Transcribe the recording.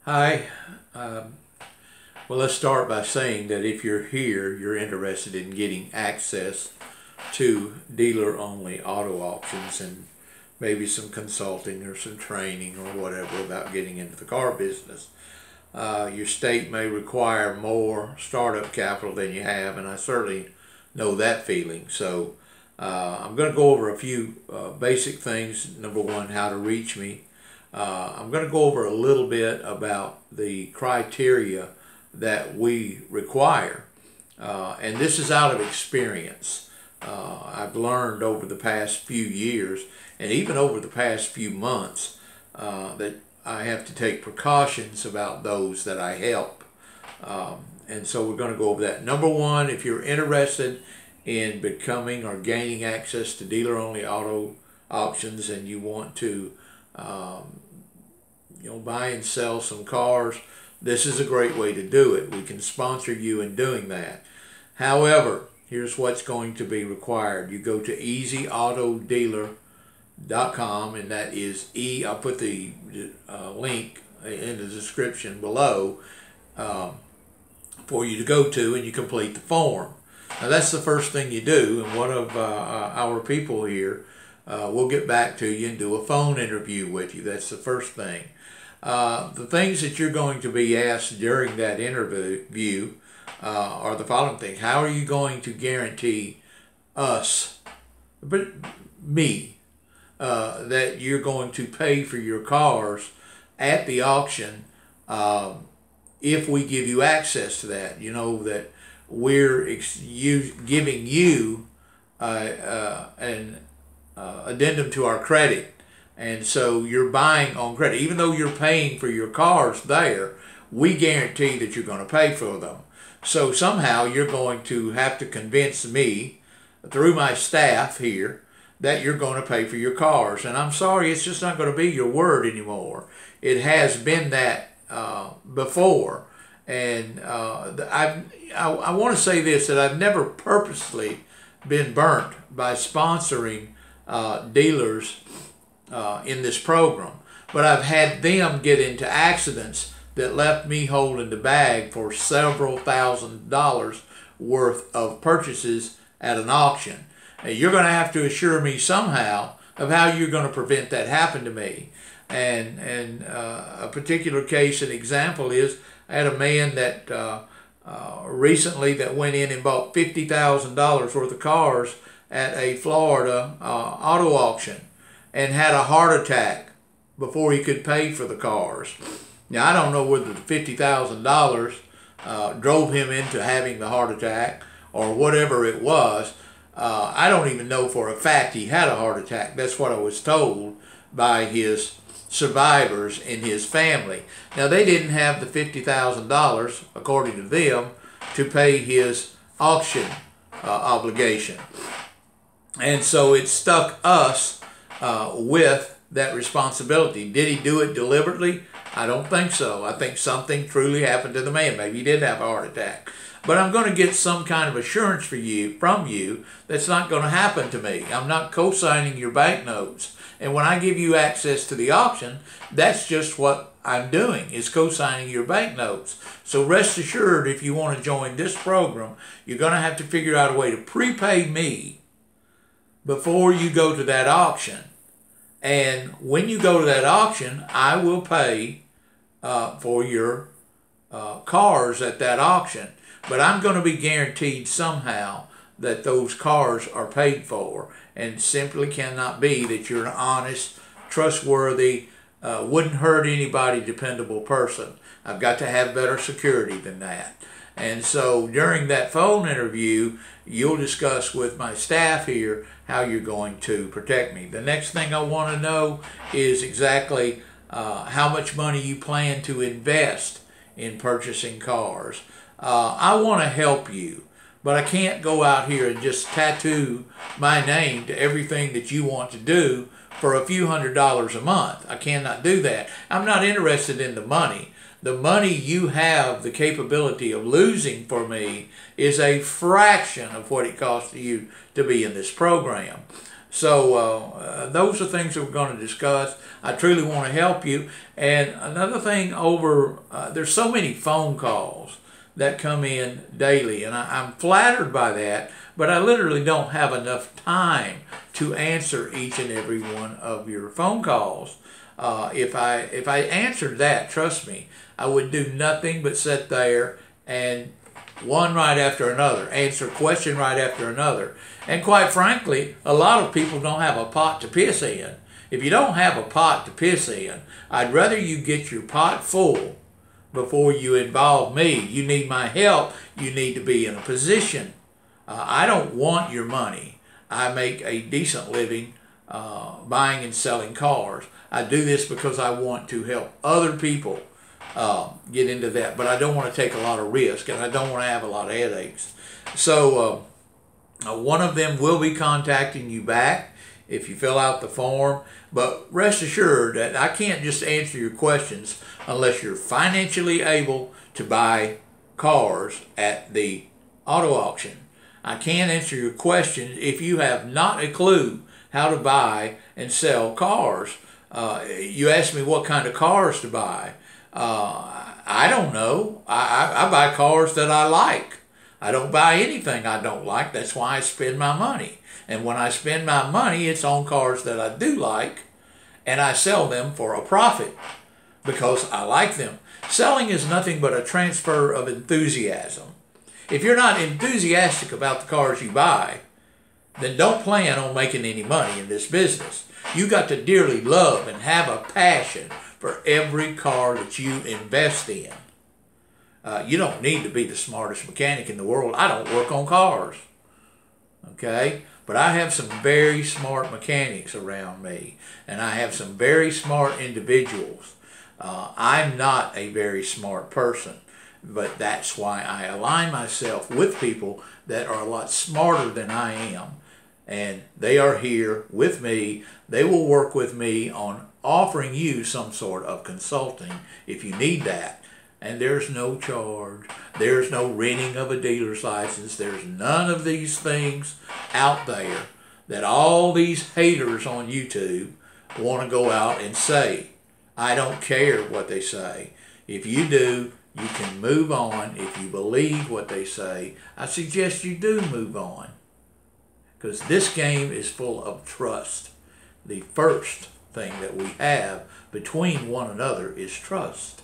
Hi. Well, let's start by saying that if you're here, you're interested in getting access to dealer-only auto auctions and maybe some consulting or some training or whatever about getting into the car business. Your state may require more startup capital than you have, and I certainly know that feeling. So I'm going to go over a few basic things. Number one, how to reach me. I'm going to go over a little bit about the criteria that we require. And this is out of experience. I've learned over the past few years and even over the past few months that I have to take precautions about those that I help. And so we're going to go over that. Number one, if you're interested in becoming or gaining access to dealer-only auto auctions and you want to buy and sell some cars, this is a great way to do it. We can sponsor you in doing that. However, here's what's going to be required. You go to easyautodealer.com, and that is I'll put the link in the description below for you to go to, and you complete the form. Now that's the first thing you do, and one of our people here will get back to you and do a phone interview with you. That's the first thing. The things that you're going to be asked during that interview are the following things. How are you going to guarantee us, but me, that you're going to pay for your cars at the auction if we give you access to that? You know that we're giving you an addendum to our credit. And so you're buying on credit. Even though you're paying for your cars there, we guarantee that you're going to pay for them. So somehow you're going to have to convince me, through my staff here, that you're going to pay for your cars. And I'm sorry, it's just not going to be your word anymore. It has been that before. And I want to say this, that I've never purposely been burnt by sponsoring dealers in this program, but I've had them get into accidents that left me holding the bag for several $1,000s worth of purchases at an auction. Now, you're going to have to assure me somehow of how you're going to prevent that happen to me. And a particular case, an example is, I had a man that recently that went in and bought $50,000 worth of cars at a Florida auto auction and had a heart attack before he could pay for the cars. Now, I don't know whether the $50,000 drove him into having the heart attack or whatever it was. I don't even know for a fact he had a heart attack. That's what I was told by his survivors in his family. Now, they didn't have the $50,000, according to them, to pay his auction obligation. And so it stuck us with that responsibility. Did he do it deliberately? I don't think so. I think something truly happened to the man. Maybe he did have a heart attack. But I'm going to get some kind of assurance from you that's not going to happen to me. I'm not co-signing your banknotes. And when I give you access to the auction, that's just what I'm doing, is co-signing your banknotes. So rest assured, if you want to join this program, you're going to have to figure out a way to prepay me before you go to that auction. And when you go to that auction, I will pay for your cars at that auction. But I'm going to be guaranteed somehow that those cars are paid for. And simply cannot be that you're an honest, trustworthy, wouldn't hurt anybody, dependable person. I've got to have better security than that. And so during that phone interview, you'll discuss with my staff here how you're going to protect me. The next thing I want to know is exactly how much money you plan to invest in purchasing cars. I want to help you, but I can't go out here and just tattoo my name to everything that you want to do for a few $100s a month. I cannot do that. I'm not interested in the money. The money you have the capability of losing for me is a fraction of what it costs you to be in this program. So those are things that we're going to discuss. I truly want to help you. And another thing, there's so many phone calls that come in daily, and I'm flattered by that, but I literally don't have enough time to answer each and every one of your phone calls. If I answered that, trust me, I would do nothing but sit there and one right after another, answer question right after another. And quite frankly, a lot of people don't have a pot to piss in. If you don't have a pot to piss in, I'd rather you get your pot full before you involve me. You need my help. You need to be in a position. I don't want your money. I make a decent living buying and selling cars. I do this because I want to help other people get into that, but I don't want to take a lot of risk, and I don't want to have a lot of headaches. So one of them will be contacting you back if you fill out the form, but rest assured that I can't just answer your questions unless you're financially able to buy cars at the auto auction. I can't answer your questions if you have not a clue how to buy and sell cars. You ask me what kind of cars to buy. I don't know. I buy cars that I like. I don't buy anything I don't like. That's why I spend my money. And when I spend my money, it's on cars that I do like, and I sell them for a profit because I like them. Selling is nothing but a transfer of enthusiasm. If you're not enthusiastic about the cars you buy, then don't plan on making any money in this business. You got to dearly love and have a passion for every car that you invest in. You don't need to be the smartest mechanic in the world. I don't work on cars, okay? But I have some very smart mechanics around me, and I have some very smart individuals. I'm not a very smart person, but that's why I align myself with people that are a lot smarter than I am. And they are here with me. They will work with me on offering you some sort of consulting if you need that. And there's no charge. There's no renting of a dealer's license. There's none of these things out there that all these haters on YouTube want to go out and say. I don't care what they say. If you do, you can move on. If you believe what they say, I suggest you do move on. Because this game is full of trust. The first thing that we have between one another is trust.